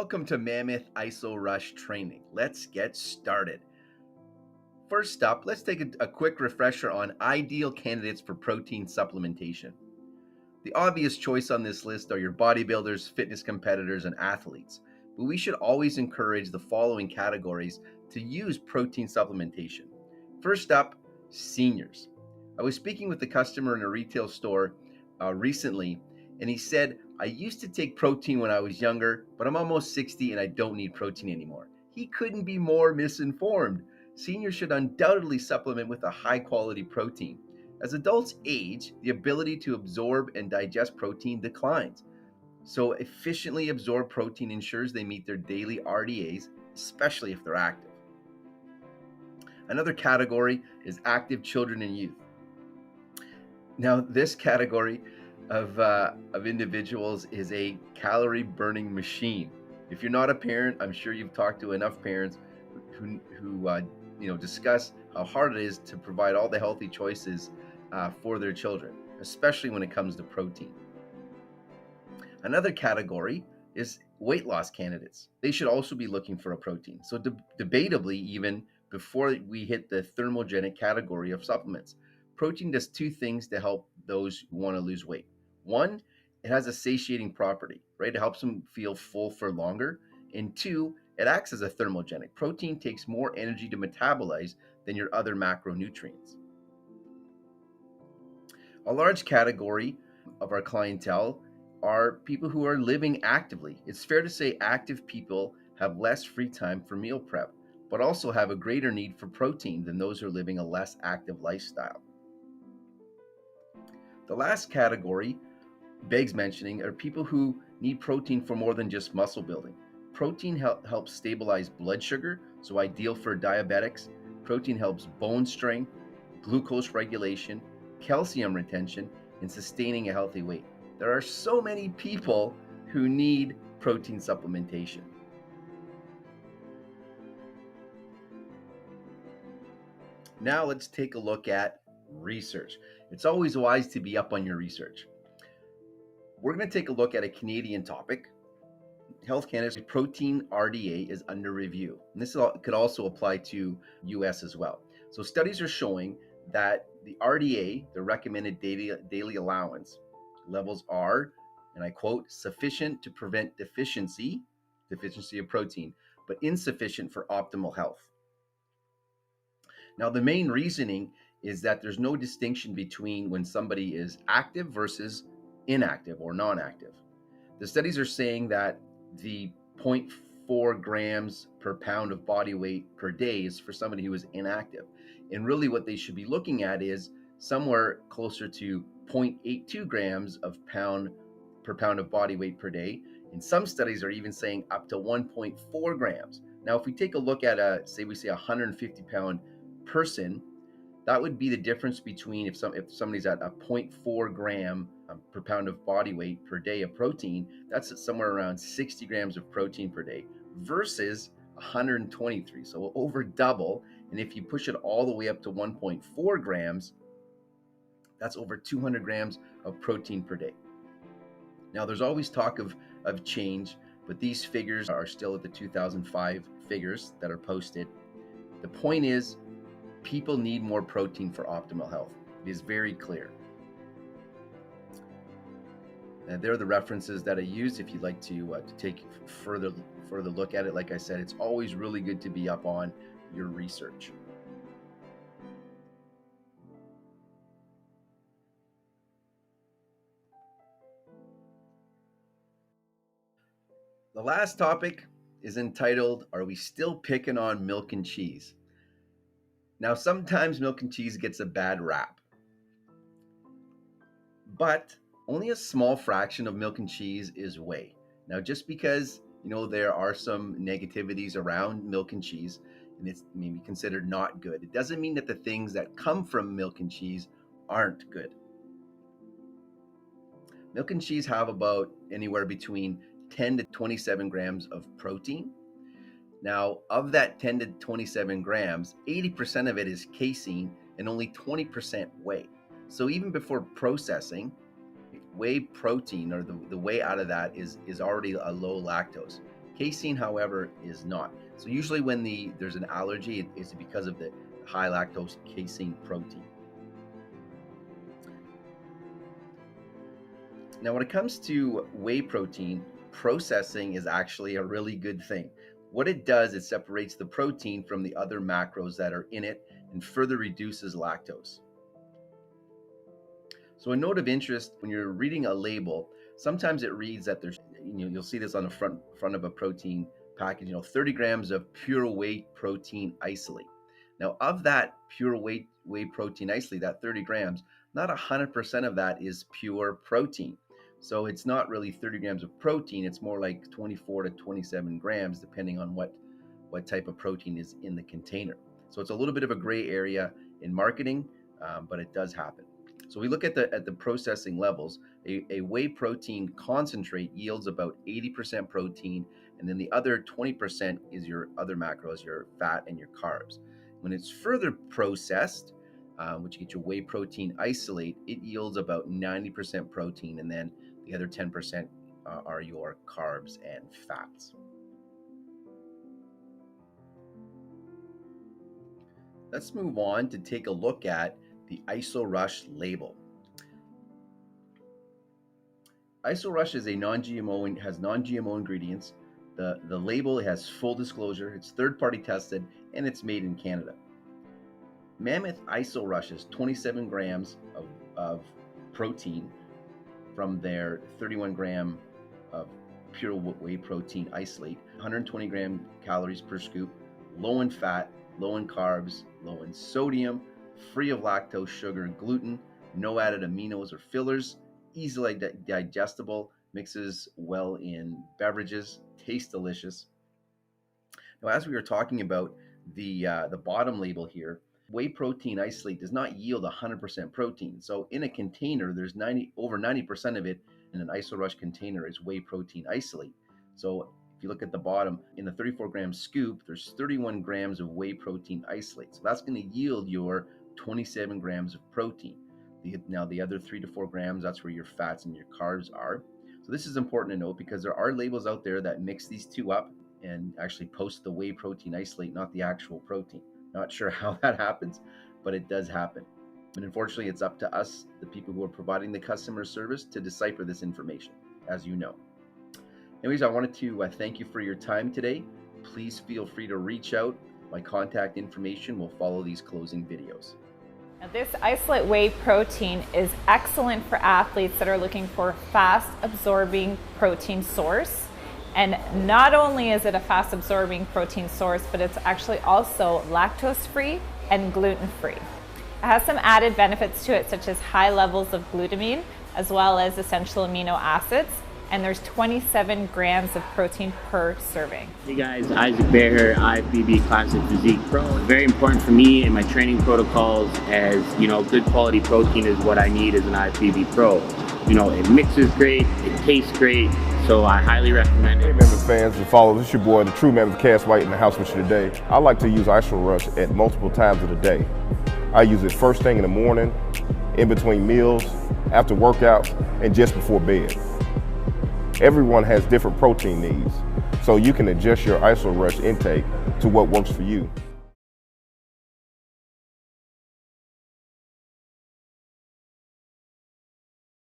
Welcome to Mammoth IsoRush training. Let's get started. First up, let's take a quick refresher on ideal candidates for protein supplementation. The obvious choice on this list are your bodybuilders, fitness competitors, and athletes, but we should always encourage the following categories to use protein supplementation. First up, seniors. I was speaking with a customer in a retail store recently, and he said, I used to take protein when I was younger, but I'm almost 60 and I don't need protein anymore. He couldn't be more misinformed. Seniors should undoubtedly supplement with a high quality protein. As adults age, the ability to absorb and digest protein declines. So, efficiently absorbed protein ensures they meet their daily RDAs, especially if they're active. Another category is active children and youth. Now, this category of individuals is a calorie burning machine. If you're not a parent, I'm sure you've talked to enough parents who discuss how hard it is to provide all the healthy choices for their children, especially when it comes to protein. Another category is weight loss candidates. They should also be looking for a protein. So debatably, even before we hit the thermogenic category of supplements, protein does two things to help those who want to lose weight. One, it has a satiating property, right? It helps them feel full for longer. And two, it acts as a thermogenic. Protein takes more energy to metabolize than your other macronutrients. A large category of our clientele are people who are living actively. It's fair to say active people have less free time for meal prep, but also have a greater need for protein than those who are living a less active lifestyle. The last category begs mentioning are people who need protein for more than just muscle building. Protein helps stabilize blood sugar, so ideal for diabetics. Protein helps bone strength, glucose regulation, calcium retention, and sustaining a healthy weight. There are so many people who need protein supplementation. Now let's take a look at research. It's always wise to be up on your research. We're going to take a look at a Canadian topic. Health Canada's protein RDA is under review. And this could also apply to US as well. So studies are showing that the RDA, the recommended daily allowance levels are, and I quote, sufficient to prevent deficiency of protein, but insufficient for optimal health. Now, the main reasoning is that there's no distinction between when somebody is active versus inactive or non-active. The studies are saying that the 0.4 grams per pound of body weight per day is for somebody who is inactive. And really what they should be looking at is somewhere closer to 0.82 grams per pound of body weight per day. And some studies are even saying up to 1.4 grams. Now, if we take a look at a 150 pound person, that would be the difference between if somebody's at a 0.4 gram per pound of body weight per day of protein, that's at somewhere around 60 grams of protein per day versus 123, so over double. And if you push it all the way up to 1.4 grams, that's over 200 grams of protein per day. Now, there's always talk of change, but these figures are still at the 2005 figures that are posted. The point is, people need more protein for optimal health. It is very clear. And there are the references that I use if you'd like to take further look at it. Like I said, it's always really good to be up on your research. The last topic is entitled, Are We Still Picking on Milk and Cheese? Now, sometimes milk and cheese gets a bad rap, but only a small fraction of milk and cheese is whey. Now, just because, there are some negativities around milk and cheese, and it's maybe considered not good, it doesn't mean that the things that come from milk and cheese aren't good. Milk and cheese have about anywhere between 10 to 27 grams of protein. Now, of that 10 to 27 grams, 80% of it is casein and only 20% whey. So even before processing, whey protein or the whey out of that is already a low lactose. Casein, however, is not. So usually when there's an allergy, it's because of the high lactose casein protein. Now, when it comes to whey protein, processing is actually a really good thing. What it does, it separates the protein from the other macros that are in it and further reduces lactose. So a note of interest, when you're reading a label, sometimes it reads that there's, you'll see this on the front of a protein package, 30 grams of pure whey protein isolate. Now, of that pure whey protein isolate, that 30 grams, not 100% of that is pure protein. So it's not really 30 grams of protein. It's more like 24 to 27 grams, depending on what type of protein is in the container. So it's a little bit of a gray area in marketing, but it does happen. So we look at the processing levels. A whey protein concentrate yields about 80% protein, and then the other 20% is your other macros, your fat and your carbs. When it's further processed, which you get your whey protein isolate, it yields about 90% protein, and then the other 10% are your carbs and fats. Let's move on to take a look at the IsoRush label. IsoRush is a non-GMO and has non-GMO ingredients. The label has full disclosure, it's third-party tested, and it's made in Canada. Mammoth IsoRush is 27 grams of protein from their 31 gram of pure whey protein isolate, 120 gram calories per scoop, low in fat, low in carbs, low in sodium, free of lactose, sugar, and gluten, no added aminos or fillers, easily digestible, mixes well in beverages, tastes delicious. Now, as we were talking about the bottom label here, whey protein isolate does not yield 100% protein. So in a container, there's over 90% of it in an IsoRush container is whey protein isolate. So if you look at the bottom, in the 34 gram scoop, there's 31 grams of whey protein isolate. So that's going to yield your 27 grams of protein. Now the other 3 to 4 grams, that's where your fats and your carbs are. So this is important to note because there are labels out there that mix these two up and actually post the whey protein isolate, not the actual protein. Not sure how that happens, but it does happen. And unfortunately, it's up to us, the people who are providing the customer service, to decipher this information, as you know. Anyways, I wanted to thank you for your time today. Please feel free to reach out. My contact information will follow these closing videos. Now, this isolate whey protein is excellent for athletes that are looking for a fast absorbing protein source. And not only is it a fast absorbing protein source, but it's actually also lactose free and gluten free. It has some added benefits to it, such as high levels of glutamine, as well as essential amino acids. And there's 27 grams of protein per serving. Hey guys, Isaac Bear here, IFBB Classic Physique Pro. Very important for me in my training protocols, as good quality protein is what I need as an IFBB Pro. It mixes great, it tastes great, so I highly recommend it. Hey Mammoth fans and followers, it's your boy, the true Mammoth Cass White, in the house with you today. I like to use IsoRush at multiple times of the day. I use it first thing in the morning, in between meals, after workouts, and just before bed. Everyone has different protein needs, so you can adjust your IsoRush intake to what works for you.